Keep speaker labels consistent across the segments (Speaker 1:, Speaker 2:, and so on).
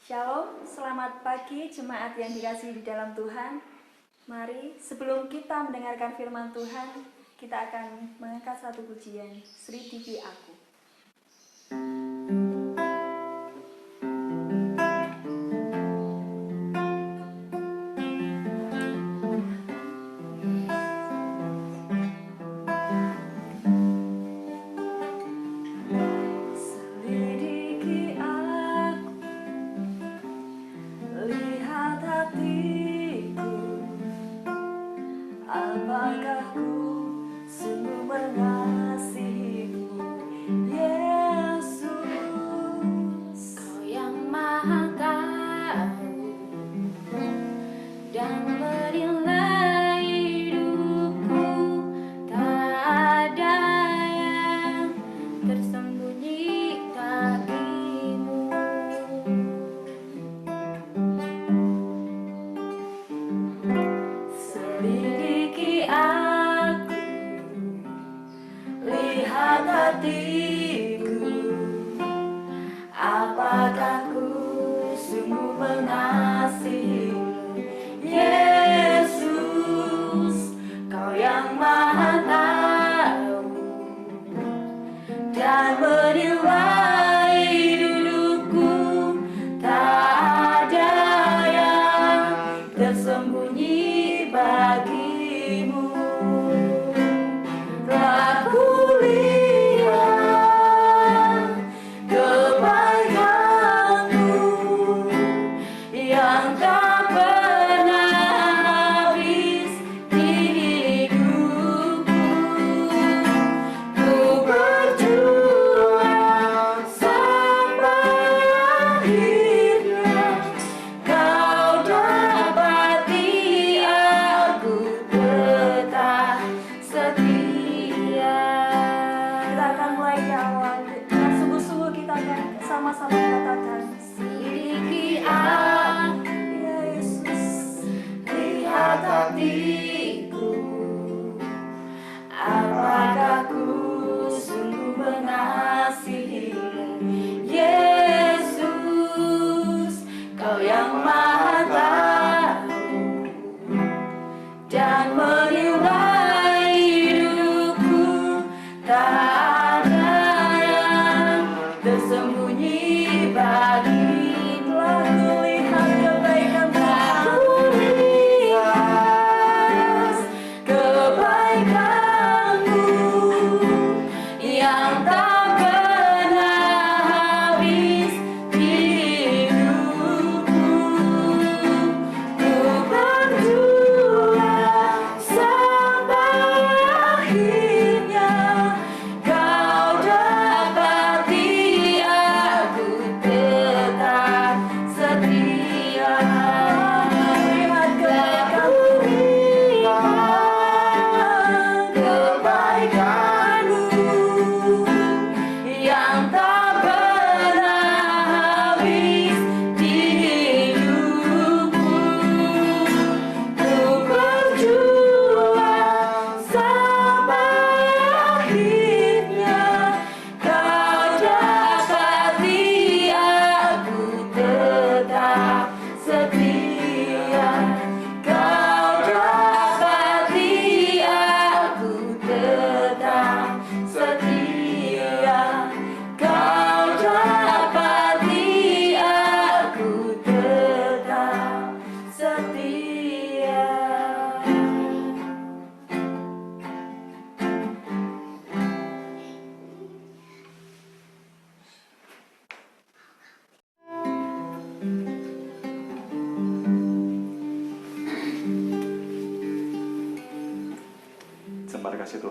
Speaker 1: Shalom, selamat pagi jemaat yang dikasihi di dalam Tuhan. Mari sebelum kita mendengarkan firman Tuhan, kita akan mengangkat satu pujian, Selidiki Aku.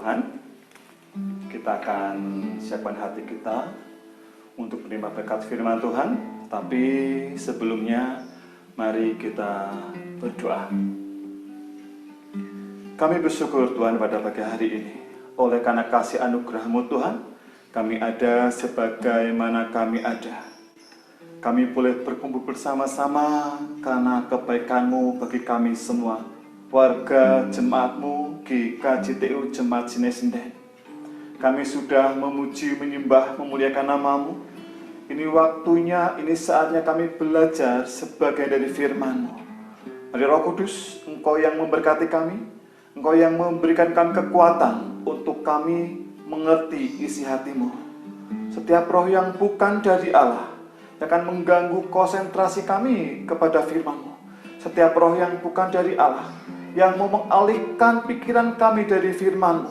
Speaker 2: Tuhan, kita akan siapkan hati kita untuk menerima berkat firman Tuhan. Tapi sebelumnya, mari kita berdoa. Kami bersyukur Tuhan pada pagi hari ini, oleh karena kasih anugerah-Mu Tuhan, kami ada sebagaimana kami ada. Kami boleh berkumpul bersama-sama karena kebaikan-Mu bagi kami semua, warga jemaat-Mu GKJTU Jemaat Sinesenden. Kami sudah memuji, menyembah, memuliakan nama-Mu. Ini waktunya, ini saatnya kami belajar sebagai dari firman-Mu. Mari Roh Kudus, Engkau yang memberkati kami, Engkau yang memberikan kami kekuatan untuk kami mengerti isi hati-Mu. Setiap roh yang bukan dari Allah akan mengganggu konsentrasi kami kepada firman-Mu. Setiap roh yang bukan dari Allah yang mau mengalihkan pikiran kami dari firman-Mu.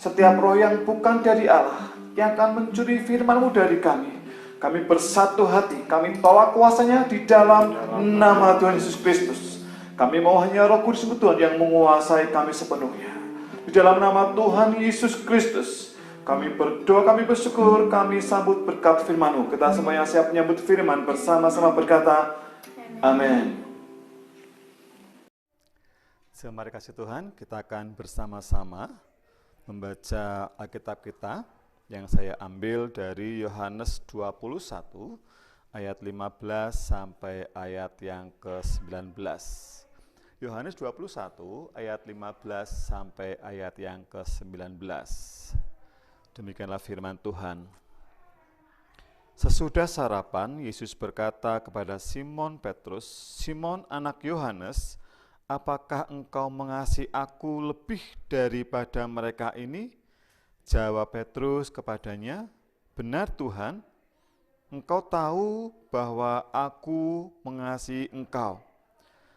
Speaker 2: Setiap roh yang bukan dari Allah yang akan mencuri firman-Mu dari kami. Kami bersatu hati, kami bawa kuasanya di dalam nama Tuhan Yesus Kristus. Kami mau hanya Roh Kudus Tuhan yang menguasai kami sepenuhnya. Di dalam nama Tuhan Yesus Kristus, kami berdoa, kami bersyukur, kami sambut berkat firman-Mu. Kita semua yang siap menyambut firman bersama-sama berkata, amin. Mari kasih Tuhan, kita akan bersama-sama membaca Alkitab kita yang saya ambil dari Yohanes 21 ayat 15 sampai ayat yang ke-19. Yohanes 21 ayat 15 sampai ayat yang ke-19. Demikianlah firman Tuhan. Sesudah sarapan, Yesus berkata kepada Simon Petrus, "Simon anak Yohanes, apakah engkau mengasihi aku lebih daripada mereka ini?" Jawab Petrus kepadanya, "Benar Tuhan, Engkau tahu bahwa aku mengasihi Engkau."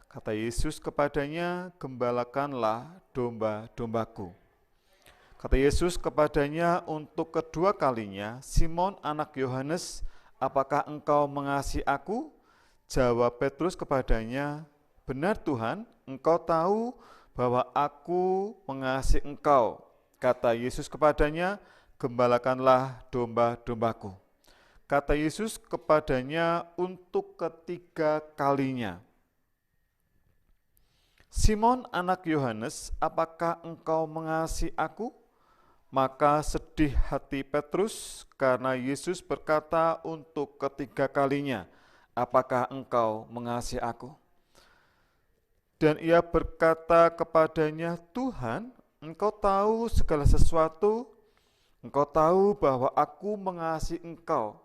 Speaker 2: Kata Yesus kepadanya, "Gembalakanlah domba-dombaku." Kata Yesus kepadanya untuk kedua kalinya, "Simon anak Yohanes, apakah engkau mengasihi aku?" Jawab Petrus kepadanya, "Benar Tuhan, Engkau tahu bahwa aku mengasihi Engkau." Kata Yesus kepadanya, "Gembalakanlah domba-dombaku." Kata Yesus kepadanya untuk ketiga kalinya, "Simon anak Yohanes, apakah engkau mengasihi aku?" Maka sedih hati Petrus karena Yesus berkata untuk ketiga kalinya, "Apakah engkau mengasihi aku?" Dan ia berkata kepadanya, "Tuhan, Engkau tahu segala sesuatu, Engkau tahu bahwa aku mengasihi Engkau."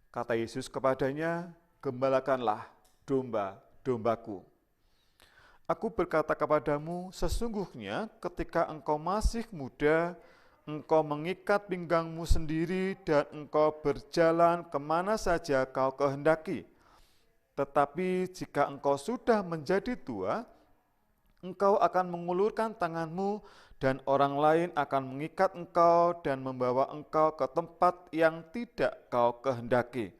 Speaker 2: Kata Yesus kepadanya, "Gembalakanlah domba-dombaku. Aku berkata kepadamu, sesungguhnya ketika engkau masih muda, engkau mengikat pinggangmu sendiri dan engkau berjalan kemana saja kau kehendaki. Tetapi jika engkau sudah menjadi tua, engkau akan mengulurkan tanganmu dan orang lain akan mengikat engkau dan membawa engkau ke tempat yang tidak kau kehendaki."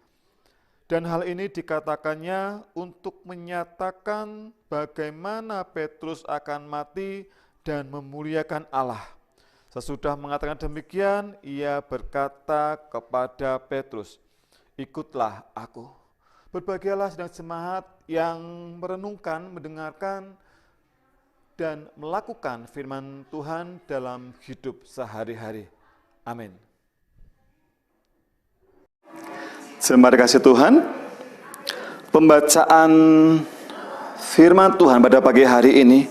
Speaker 2: Dan hal ini dikatakannya untuk menyatakan bagaimana Petrus akan mati dan memuliakan Allah. Sesudah mengatakan demikian, ia berkata kepada Petrus, "Ikutlah aku." Berbahagialah sedang jemaat yang merenungkan, mendengarkan, dan melakukan firman Tuhan dalam hidup sehari-hari. Amin. Terima kasih Tuhan. Pembacaan firman Tuhan pada pagi hari ini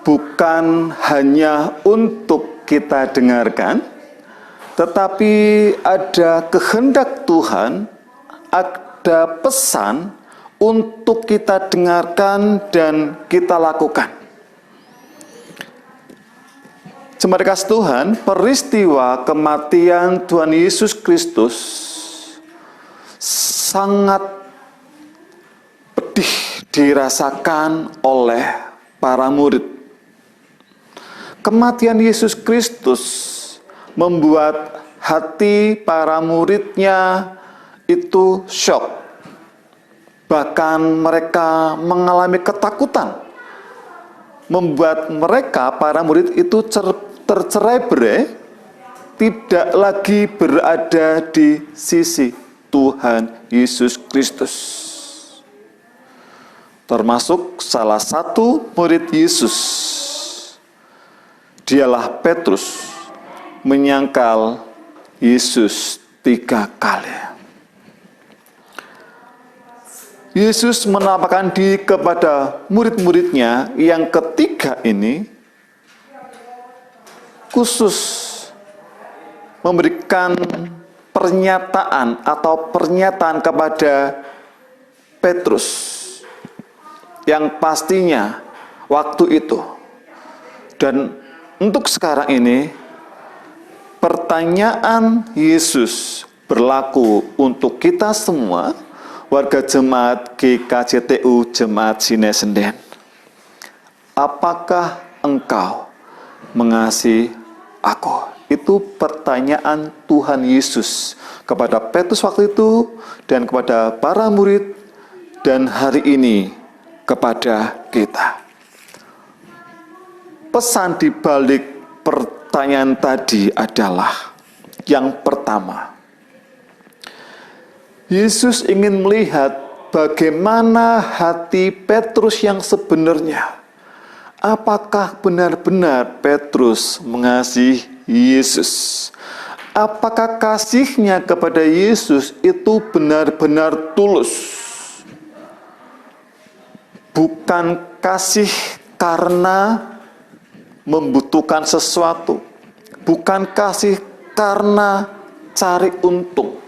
Speaker 2: bukan hanya untuk kita dengarkan, tetapi ada kehendak Tuhan, ada pesan untuk kita dengarkan dan kita lakukan. Jemaat kasih Tuhan, peristiwa kematian Tuhan Yesus Kristus sangat pedih dirasakan oleh para murid. Kematian Yesus Kristus membuat hati para muridnya itu syok. Bahkan mereka mengalami ketakutan, membuat mereka, para murid itu tercerai-berai, tidak lagi berada di sisi Tuhan Yesus Kristus. Termasuk salah satu murid Yesus, dialah Petrus, menyangkal Yesus 3 kali. Yesus menampakkan diri kepada murid-muridnya yang ketiga ini, khusus memberikan pernyataan kepada Petrus yang pastinya waktu itu. Dan untuk sekarang ini, pertanyaan Yesus berlaku untuk kita semua, warga jemaat GKJTU Jemaat Sinesenden. Apakah engkau mengasihi aku? Itu pertanyaan Tuhan Yesus kepada Petrus waktu itu dan kepada para murid dan hari ini kepada kita. Pesan di balik pertanyaan tadi adalah yang pertama, Yesus ingin melihat bagaimana hati Petrus yang sebenarnya. Apakah benar-benar Petrus mengasihi Yesus? Apakah kasihnya kepada Yesus itu benar-benar tulus? Bukan kasih karena membutuhkan sesuatu, bukan kasih karena cari untung,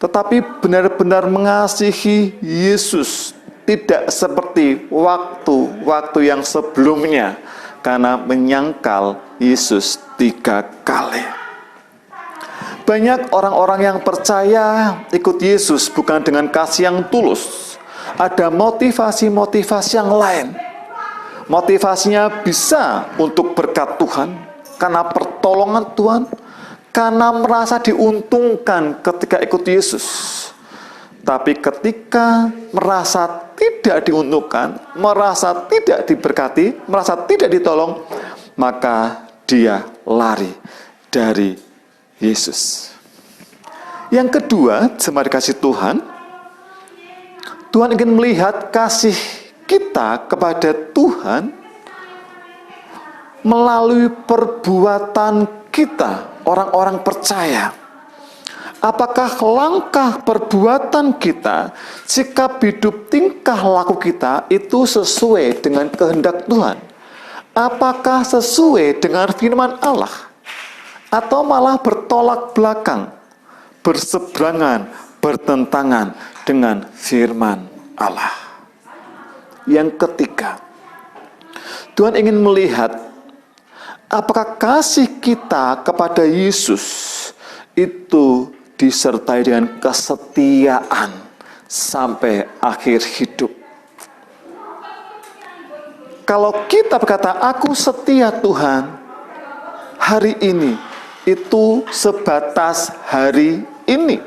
Speaker 2: tetapi benar-benar mengasihi Yesus, tidak seperti waktu yang sebelumnya karena menyangkal Yesus 3 kali. Banyak orang-orang yang percaya ikut Yesus bukan dengan kasih yang tulus, ada motivasi-motivasi yang lain. Motivasinya bisa untuk berkat Tuhan, karena pertolongan Tuhan, karena merasa diuntungkan ketika ikut Yesus. Tapi ketika merasa tidak diuntungkan, merasa tidak diberkati, merasa tidak ditolong, maka dia lari dari Yesus. Yang kedua, jemaat dikasihi Tuhan, Tuhan ingin melihat kasih kita kepada Tuhan melalui perbuatan kita, orang-orang percaya. Apakah langkah perbuatan kita, sikap hidup, tingkah laku kita itu sesuai dengan kehendak Tuhan? Apakah sesuai dengan firman Allah? Atau malah bertolak belakang, berseberangan, bertentangan dengan firman Allah? Yang ketiga, Tuhan ingin melihat apakah kasih kita kepada Yesus itu disertai dengan kesetiaan sampai akhir hidup. Kalau kita berkata, aku setia Tuhan, hari ini, itu sebatas hari ini.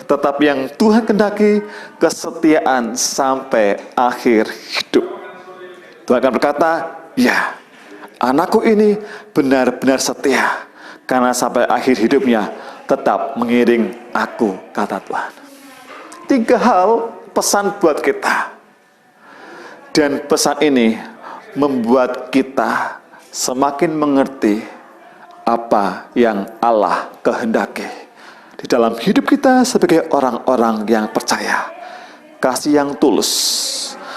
Speaker 2: Tetapi yang Tuhan kehendaki, kesetiaan sampai akhir hidup. Tuhan akan berkata, ya, anakku ini benar-benar setia, karena sampai akhir hidupnya tetap mengiring aku, kata Tuhan. 3 hal pesan buat kita. Dan pesan ini membuat kita semakin mengerti apa yang Allah kehendaki di dalam hidup kita sebagai orang-orang yang percaya. Kasih yang tulus,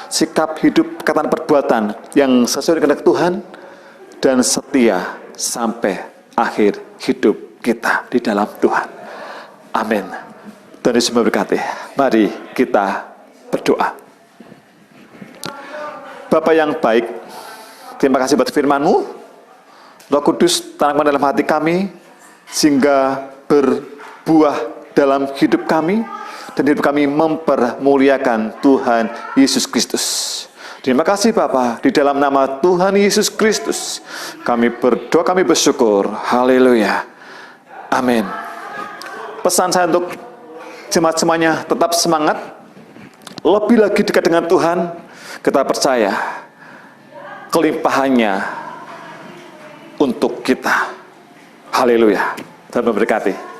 Speaker 2: sikap hidup, perkataan, perbuatan yang sesuai dengan kehendak Tuhan, dan setia sampai akhir hidup kita di dalam Tuhan. Amin. Tuhan Yesus memberkati. Mari kita berdoa. Bapa yang baik, terima kasih buat firman-Mu. Roh Kudus, tanamkan dalam hati kami, sehingga berbuah dalam hidup kami, dan hidup kami mempermuliakan Tuhan Yesus Kristus. Terima kasih Bapa, di dalam nama Tuhan Yesus Kristus, kami berdoa, kami bersyukur. Haleluya. Amin. Pesan saya untuk jemaat semuanya, tetap semangat, lebih lagi dekat dengan Tuhan. Kita percaya kelimpahannya untuk kita. Haleluya. Tuhan memberkati.